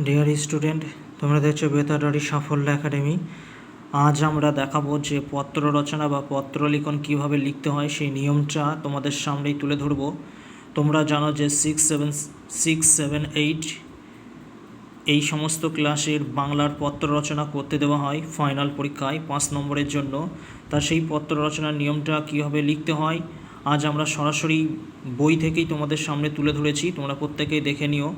Dear student, তোমরা দেখছো বেতাডারি সাফল্য একাডেমি। আজ আমরা দেখাবো যে পত্র রচনা বা পত্র লিখন কীভাবে লিখতে হয় সেই নিয়মটা তোমাদের সামনেই তুলে ধরবো। তোমরা জানো যে 6, 7, 8 এই সমস্ত ক্লাসের বাংলার পত্র রচনা করতে দেওয়া হয় ফাইনাল পরীক্ষায় 5 নম্বরের জন্য। তা সেই পত্র রচনার নিয়মটা কীভাবে লিখতে হয় আজ আমরা সরাসরি বই থেকেই তোমাদের সামনে তুলে ধরেছি, তোমরা প্রত্যেকেই দেখে নিও।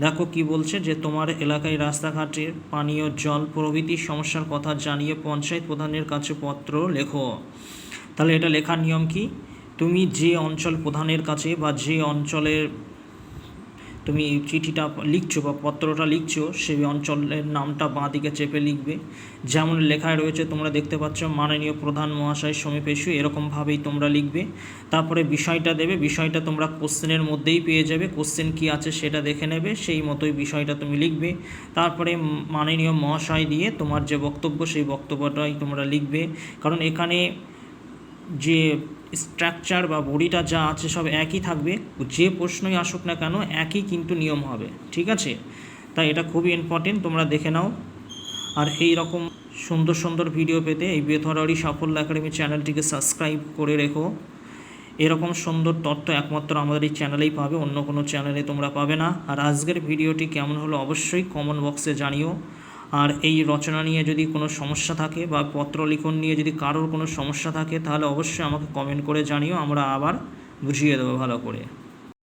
দেখো কি বলছে যে তোমার এলাকায় রাস্তাঘাটের পানীয় জল প্রভৃতি সমস্যার কথা জানিয়ে পঞ্চায়েত প্রধানের কাছে পত্র লেখো। তাহলে এটা লেখার নিয়ম কি? তুমি যে অঞ্চল প্রধানের কাছে বা যে অঞ্চলের তুমি চিঠিটা লিখছো বা পত্রটা লিখছো সেই অঞ্চলের নামটা বাঁ দিকে চেপে লিখবে। যেমন লেখায় রয়েছে তোমরা দেখতে পাচ্ছ, মাননীয় প্রধান মহাশয় সমীপেশু, এরকমভাবেই তোমরা লিখবে। তারপরে বিষয়টা দেবে, বিষয়টা তোমরা কোশ্চেনের মধ্যেই পেয়ে যাবে, কোশ্চেন কী আছে সেটা দেখে নেবে, সেই মতোই বিষয়টা তুমি লিখবে। তারপরে মাননীয় মহাশয় দিয়ে তোমার যে বক্তব্য সেই বক্তব্যটাই তোমরা লিখবে। কারণ এখানে যে স্ট্রাকচার বা বডিটা যা আছে সব একই থাকবে, যে প্রশ্নই আসুক না কেন একই কিন্তু নিয়ম হবে, ঠিক আছে? তাই এটা খুবই ইম্পর্টেন্ট, তোমরা দেখে নাও। আর এই রকম সুন্দর সুন্দর ভিডিও পেতে এই বেথরারি সাফল্য একাডেমি চ্যানেলটিকে সাবস্ক্রাইব করে রেখো। এরকম সুন্দর তথ্য একমাত্র আমাদের এই চ্যানেলেই পাবে, অন্য কোনো চ্যানেলে তোমরা পাবে না। আর আজকের ভিডিওটি কেমন হলো অবশ্যই কমেন্ট বক্সে জানিও। আর এই রচনা নিয়ে যদি কোনো সমস্যা থাকে বা পত্র লিখন নিয়ে যদি কারোর কোনো সমস্যা থাকে তাহলে অবশ্যই আমাকে কমেন্ট করে জানিও, আমরা আবার বুঝিয়ে দেবো ভালো করে।